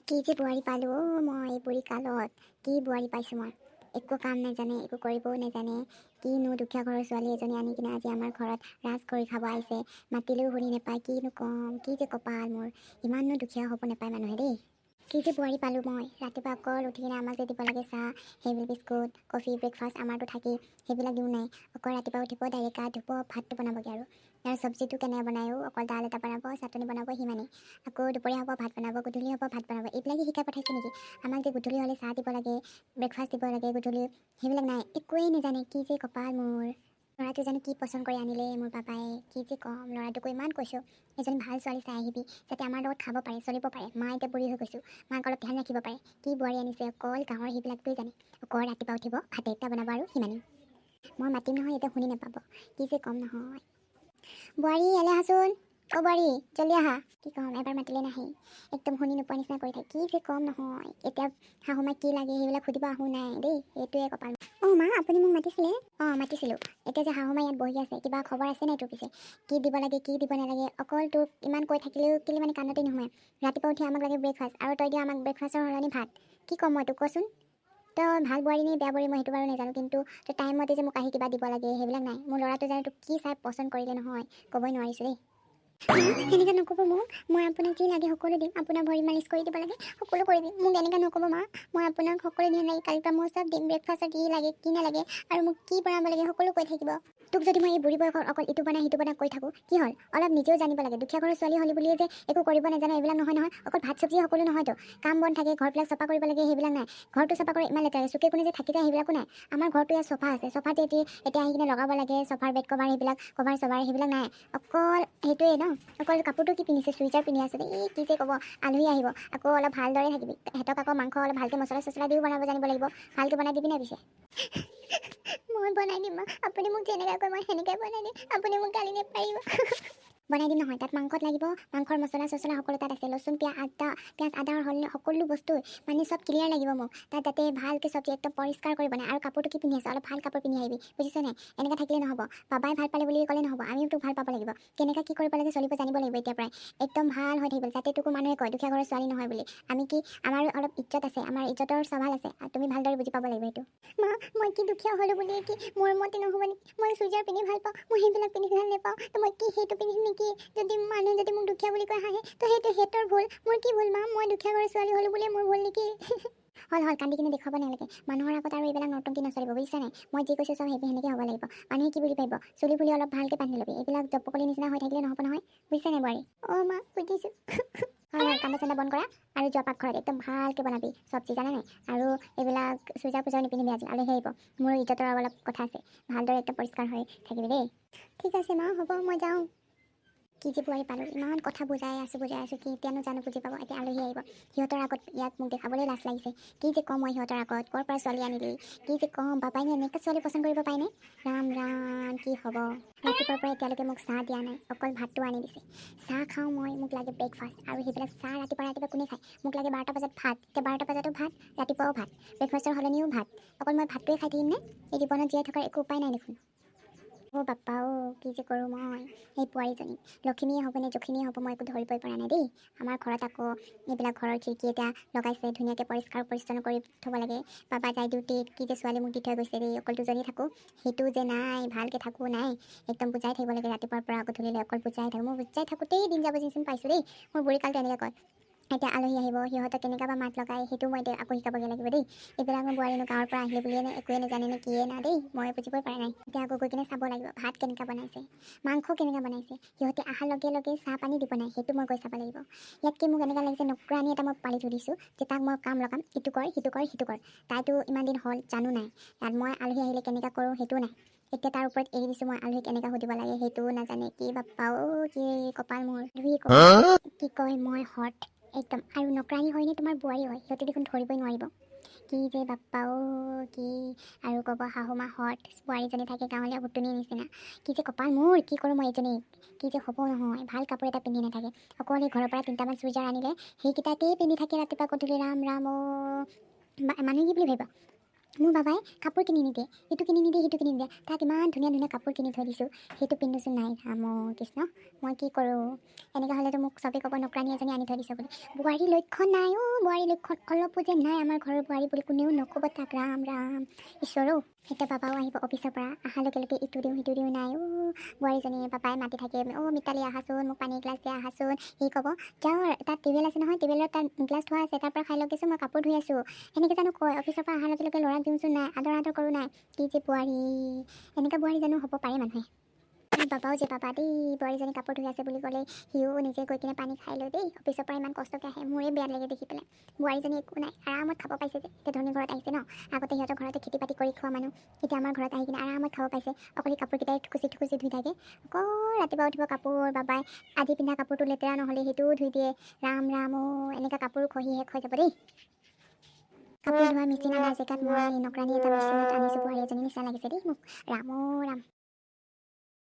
কি যে বোৱাৰী পালোঁ মই বুঢ়ী কালত। কি বোৱাৰী পাইছোঁ মই। একো কাম নাজানে, একো কৰিবও নাজানে। কিনো দুখীয়া ঘৰৰ ছোৱালী এজনী আনি কিনে আজি আমাৰ ঘৰত ৰাজ কৰি খাব আহিছে। মাতিলেও শুনি নাপায়, কিনো ক'ম। কি যে কপাল মোৰ। ইমাননো দুখীয়া হ'ব নাপায় মানুহে দেই। কি যে বোৱাৰী পালোঁ মই। ৰাতিপুৱা অকল উঠি কিনে আমাক যে দিব লাগে চাহ, সেইবিলাক বিস্কুট, কফি, ব্ৰেকফাষ্ট আমাৰতো থাকেই। সেইবিলাক দিওঁ নাই। অকল ৰাতিপুৱা উঠিব, ডাইৰেক্ট গা ধুব, ভাতটো বনাবগৈ আৰু চব্জিটো কেনে বনায়ো, অকল দাইল এটা বনাব, চাটনি বনাব, সিমানেই। আকৌ দুপৰীয়া হ'ব ভাত বনাব, গধূলি হ'ব ভাত বনাব। এইবিলাকে শিকাই পঠাইছে নেকি? আমাক যে গধূলি হ'লে চাহ দিব লাগে, ব্ৰেকফাষ্ট দিব লাগে গধূলি, সেইবিলাক নাই। একোৱেই নাজানে। কি যে কপাল মোৰ। ল'ৰাটো জানো কি পচন্দ কৰি আনিলে মোৰ পাপাই। কি যে ক'ম, ল'ৰাটোকো ইমান কৈছোঁ এজনী ভাল ছোৱালী চাই আহিবি, যাতে আমাৰ লগত খাব পাৰে, চলিব পাৰে। মা এতিয়া বুঢ়ী হৈ গৈছোঁ, মাক অলপ ধ্যান ৰাখিব পাৰে। কি বোৱাৰী আনিছে, অকল গাঁৱৰ সেইবিলাকটোৱে জানে। অকল ৰাতিপুৱা উঠিব, ভাত এটা বনাব আৰু সিমানেই। মই মাতিম নহয়, এতিয়া শুনি নাপাব। কি যে ক'ম নহয়। বোৱাৰী ইয়ালৈ আহাচোন। অ' বোৱাৰী জল্দি আহা। কি ক'ম, এবাৰ মাতিলে নাহে। একদম শুনি নোপোৱা নিচিনা কৰি থাকে। কি যে ক'ম নহয়। এতিয়া শাহুমাক কি লাগে সেইবিলাক সুধিব আহো নাই দেই। এইটোৱে কপাল। অঁ মা, আপুনি মোক মাতিছিলে? অঁ মাতিছিলোঁ। এতিয়া যে শাহুমা ইয়াত বহি আছে, কিবা খবৰ আছে নাই তোৰ পিছে? কি দিব লাগে, কি দিব নালাগে, অকল তোৰ ইমান কৈ থাকিলেও কেলে মানে কাণতে নোসোমায়। ৰাতিপুৱা উঠি আমাক লাগে ব্ৰেকফাষ্ট, আৰু তই দিয়া আমাক ব্ৰেকফাষ্টৰ সলনি ভাত। কি ক'ম মই তোক কচোন? তই ভাল বোৱাৰী নে বেয়া বোৱাৰী মই সেইটো বাৰু নাজানো, কিন্তু তই টাইমতে যে মোক আহি কিবা দিব লাগে সেইবিলাক নাই। মোৰ ল'ৰাটো জানো তোক কি চাই পচন্দ কৰিলে নহয়, ক'বই নোৱাৰিছোঁ দেই। এনেকৈ নক'ব মোক। মই আপোনাক যি লাগে সকলো দিম। আপোনাৰ ভৰি মালিচ কৰি দিব লাগে, সকলো কৰি দিম। মোক এনেকৈ নক'ব মা। মই আপোনাক সকলো ধ্যান লাগে। কালিৰ পৰা মই চব দিম। ব্ৰেকফাষ্টত কি লাগে কি নালাগে, আৰু মোক কি বনাব লাগে সকলো কৈ থাকিব। তোক যদি মই এই বুঢ়ী বয়সত অকল ইটো বনাই সিটো বনাই কৈ থাকোঁ, কি হ'ল? অলপ নিজেও জানিব লাগে। দুখীয়া ঘৰৰ ছোৱালী হ'লি বুলিয়ে যে একো কৰিব নাজানো এইবিলাক নহয় নহয়। অকল ভাত চব্জি সকলো নহয়তো, কাম বন থাকে, ঘৰবিলাক চফা কৰিব লাগে, সেইবিলাক নাই। ঘৰটো চফা কৰি ইমান লেতেৰা, চুকে কোণে যে থাকি যায় সেইবিলাকো নাই। আমাৰ ঘৰটো ইয়াত চফা আছে। চফাতে এতিয়া আহি কিনে লগাব লাগে চফাৰ বেড কভাৰ, সেইবিলাক কভাৰ চভাৰ সেইবিলাক নাই। অকল সেইটোৱে ন। অকল কাপোৰটো কি পিন্ধিছে, চুইজাৰ পিন্ধি আছে। এই কি যে ক'ব, আলহী আহিব আকৌ অলপ ভালদৰে থাকিবি। সিহঁতক আকৌ মাংস অলপ ভালকৈ মছলা চছলা দিও বনাব জানিব লাগিব। ভালকৈ বনাই দিবি নে পিছে? মই বনাই দিম মা। আপুনি মোক যেনেকৈ কয় মই সেনেকৈ বনাই দিম। আপুনি মোক গালি নেপাৰিব। বনাই দিম নহয়। তাত মাংসত লাগিব, মাংসৰ মছলা চছলা সকলো তাত আছে। লচুন পিঁয়াজ আদাৰ সকলো বস্তু মানে চব ক্লিয়াৰ লাগিব মোক। তাত যাতে ভালকৈ চব্জি একদম পৰিষ্কাৰ কৰি বনায়। আৰু কাপোৰটো কি পিন্ধি আছে, অলপ ভাল কাপোৰ পিন্ধি আহিবি, বুজিছে নাই? এনেকৈ থাকিলে নহ'ব। বাবাই ভাল পালে বুলি ক'লে নহ'ব, আমিও তোক ভাল পাব লাগিব। কেনেকৈ কি কৰিব লাগে চলিব জানিব লাগিব এতিয়াৰ পৰাই। একদম ভাল হৈ থাকিব, যাতে তোকো মানুহে কয় দুখীয়া ঘৰৰ ছোৱালী নহয় বুলি। আমি কি, আমাৰো অলপ ইজ্জত আছে, আমাৰ ইজ্জতৰ চৱাল আছে, আৰু তুমি ভালদৰে বুজি পাব লাগিব এইটো। মা, মই কি দুখীয়া হ'লোঁ বুলিয়ে কি মোৰ মতে নহ'ব নেকি? মই চুইজাৰ পিন্ধি ভাল পাওঁ, মই সেইবিলাক পিন্ধি ভাল নাপাওঁ। তো মই কি সেইটো পিন্ধিম নেকি? যদি মানুহে যদি মোক দুখীয়া বুলি কয় হাঁহে, তো সেইটো সিহঁতৰ ভুল। মোৰ কি ভুল মা? মই দুখীয়া ঘৰৰ ছোৱালী হ'লোঁ বুলিয়ে মোৰ ভুল নেকি? হ'ল কান্দি কিনে দেখুৱাব নালাগে। মানুহৰ আগত আৰু এইবিলাক নতুনকি নচলিব, বুজিছা নাই? মই যি কৈছোঁ চব সেনেকৈ হ'ব লাগিব। মানুহে কি বুলি ভাবিব? চুলি ফুলি অলপ ভালকৈ বান্ধি ল'বি। এইবিলাক জপকলি নিচিনা হৈ থাকিলে নহ'ব নহয়, বুজিছা নাই বোৱাৰী? অঁ মা, বুজিছোঁ। হয় কান্দা চান্দা বন্ধ কৰা আৰু যোৱা পাকঘৰত একদম ভালকৈ বনাবি চব্জি, জানা নাই? আৰু এইবিলাক চুইজাৰ পুজাৰ নিপিন্ধিবি আজি, আলহী আহিব। মোৰ ইজ্জতৰ অলপ কথা আছে। ভালদৰে একদম পৰিষ্কাৰ হৈ থাকিবি দেই। ঠিক আছে মা, হ'ব মই যাওঁ। কি যে বোৱাৰী পালোঁ, ইমান কথা বুজাই আছোঁ কি এতিয়ানো জানো বুজি পাব। এতিয়া আলহী আহিব, সিহঁতৰ আগত ইয়াত মোক দেখাবলৈ লাজ লাগিছে। কি যে ক'ম মই সিহঁতৰ আগত, ক'ৰ পৰা ছোৱালী আনিলি? কি যে ক'ম, বাবাইনো এনেকৈ ছোৱালী পচন্দ কৰিব পায়নে? ৰাম ৰাম, কি হ'ব। ৰাতিপুৱাৰ পৰা এতিয়ালৈকে মোক চাহ দিয়া নাই, অকল ভাতটো আনি দিছে। চাহ খাওঁ মই, মোক লাগে ব্ৰেকফাষ্ট, আৰু সেইবিলাক চাহ ৰাতিপুৱা কোনে খায়? মোক লাগে 12টা বজাত ভাত, এতিয়া 12টা বজাতো ভাত, ৰাতিপুৱাও ভাত, ব্ৰেকফাষ্টৰ সলনিও ভাত। অকল মই ভাতটোৱে খাই থাকিম নে? এই জীৱনত জীয়াই থকাৰ একো উপায় নাই দেখোন। অ' বাপ্পা কি যে কৰোঁ মই। এই বোৱাৰীজনী লখিমীয়ে হ'ব নে যখিনীয়ে হ'ব মই একো ধৰিবই পৰা নাই দেই। আমাৰ ঘৰত আকৌ এইবিলাক ঘৰৰ খিৰিকী এটা লগাইছে, ধুনীয়াকৈ পৰিষ্কাৰ পৰিচ্ছন্ন কৰি থ'ব লাগে। বাবা যায় ডিউটিত, কি যে ছোৱালী মোক দি থৈ গৈছে দেই। অকল দুজনী থাকোঁ, সেইটো যে নাই, ভালকৈ থাকোঁ নাই। একদম বুজাই থাকিব লাগে ৰাতিপুৱাৰ পৰা গধূলিলৈ, অকল বুজাই থাকোঁ। মই বুজাই থাকোঁতেই দিন যাব যেন পাইছোঁ দেই। মোৰ বুঢ়ী কালটো এনেকৈ কয়। এতিয়া আলহী আহিব, সিহঁতক কেনেকৈ বা মাত লগায় সেইটো মই আকৌ শিকাবগৈ লাগিব দেই। এইবিলাক মোৰ বোৱাৰীনো গাঁৱৰ পৰা আহিলে বুলিয়ে নে একোৱে নাজানে নে কিয়ে না দেই, মই বুজিবই পৰা নাই। এতিয়া আকৌ গৈ কিনে চাব লাগিব ভাত কেনেকৈ বনাইছে, মাংস কেনেকৈ বনাইছে। সিহঁতে অহাৰ লগে লগে চাহ পানী দিব নাই, সেইটো মই গৈ চাব লাগিব। ইয়াতকৈ মোক এনেকুৱা লাগিছে নকৰানি এটা মই পালি থৈ দিছোঁ, যে তাক মই কাম লগাম, ইটো কৰ সিটো কৰ সিটো কৰ। তাইতো ইমান দিন হ'ল জানো নাই, তাত মই আলহী আহিলে কেনেকৈ কৰোঁ সেইটোও নাই। এতিয়া তাৰ ওপৰত এৰি দিছোঁ মই আলহীক কেনেকৈ সুধিব লাগে সেইটোও নাজানে। কি বাপ্পা কি কপাল মোৰ। কি কয় মই হট একদম, আৰু নকৰানি হয়নে তোমাৰ বোৱাৰী হয়, সিহঁতে দেখোন ধৰিবই নোৱাৰিব। কি যে বাপ্পা কি, আৰু ক'ব শাহুমা হট, বোৱাৰীজনী থাকে গাঁৱলীয়া ভুতুনিৰ নিচিনা। কি যে কপাল মোৰ, কি কৰোঁ মই এজনীক। কি যে হ'ব নহয়, ভাল কাপোৰ এটা পিন্ধি নাথাকে। অকল সেই ঘৰৰ পৰা 3টামান চুইজাৰ আনিলে সেইকেইটাকেই পিন্ধি থাকে ৰাতিপুৱা গধূলি। ৰাম ৰাম মানুহে কি বুলি ভাবিব? মোৰ বাবাই কাপোৰ কিনি নিদিয়ে, ইটো কিনি নিদিয়ে সিটো কিনি নিদিয়ে, তাক ইমান ধুনীয়া ধুনীয়া কাপোৰ কিনি থৈ দিছোঁ, সেইটো পিন্ধোচোন নাই ৰাম কৃষ্ণ, মই কি কৰোঁ। এনেকৈ হ'লেতো মোক চবেই ক'ব নকৰানী এজনী আনি থৈ দিছে বুলি। বোৱাৰীৰ লক্ষণ নাই বোৱাৰীৰ লক্ষণ অলপো যে নাই আমাৰ ঘৰৰ বোৱাৰী বুলি কোনেও নক'ব তাক, ৰাম ৰাম ঈশ্বৰও। এতিয়া বাবাও আহিব অফিচৰ পৰা, অহাৰ লগে লগে ইটো দিওঁ সিটো দিওঁ নাই বোৱাৰীজনী পাপাই মাতি থাকে, মিতালী আহাচোন, মোক পানী এগিলাচ দিয়া আহাচোন, সি ক'ব যাওঁ তাত টেবুল আছে নহয়, টেবুলত তাত গ্লাছ থোৱা আছে, তাৰ পৰা খাই লগ গৈছোঁ, মই কাপোৰ ধুই আছোঁ, সেনেকৈ জানো কয়। অফিচৰ পৰা অহাৰ লগে লগে ল'ৰাক দিওঁচোন নাই, আদৰ কৰোঁ নাই, কি যে বোৱাৰী, এনেকুৱা বোৱাৰী জানো হ'ব পাৰে মানুহে। বাবাও যে বাবা দেই, বোৱাৰীজনী কাপোৰ ধুই আছে বুলি ক'লে সিও নিজে গৈ কিনে পানী খাই লৈ দেই, অফিচৰ পৰা ইমান কষ্টকৈ আহে, মোৰে বেয়া লাগে দেখি পেলাই। বোৱাৰীজনী একো নাই, আৰামত খাব পাইছে যে, এতিয়া ধনী ঘৰত আহিছে ন, আগতে সিহঁতৰ ঘৰতে খেতি বাতি কৰি খোৱা মানুহ, এতিয়া আমাৰ ঘৰত আহি কিনে আৰামত খাব পাইছে, অকল কাপোৰকেইটাই ঠুকুচি ধুই থাকে, আকৌ ৰাতিপুৱা উঠিব কাপোৰ, বাবাই আজি পিন্ধা কাপোৰটো লেতেৰা নহ'লে সেইটোও ধুই দিয়ে, ৰাম ৰাম এনেকুৱা কাপোৰ খহি শেষ হৈ যাব দেই। কাপোৰ ধোৱা মেচিন আনাৰ জেগাত মই নকৰানি এটা মেচিনত আনিছোঁ, বোৱাৰী এজনী নিচিনা লাগিছে দেই মোক, ৰাম ৰাম।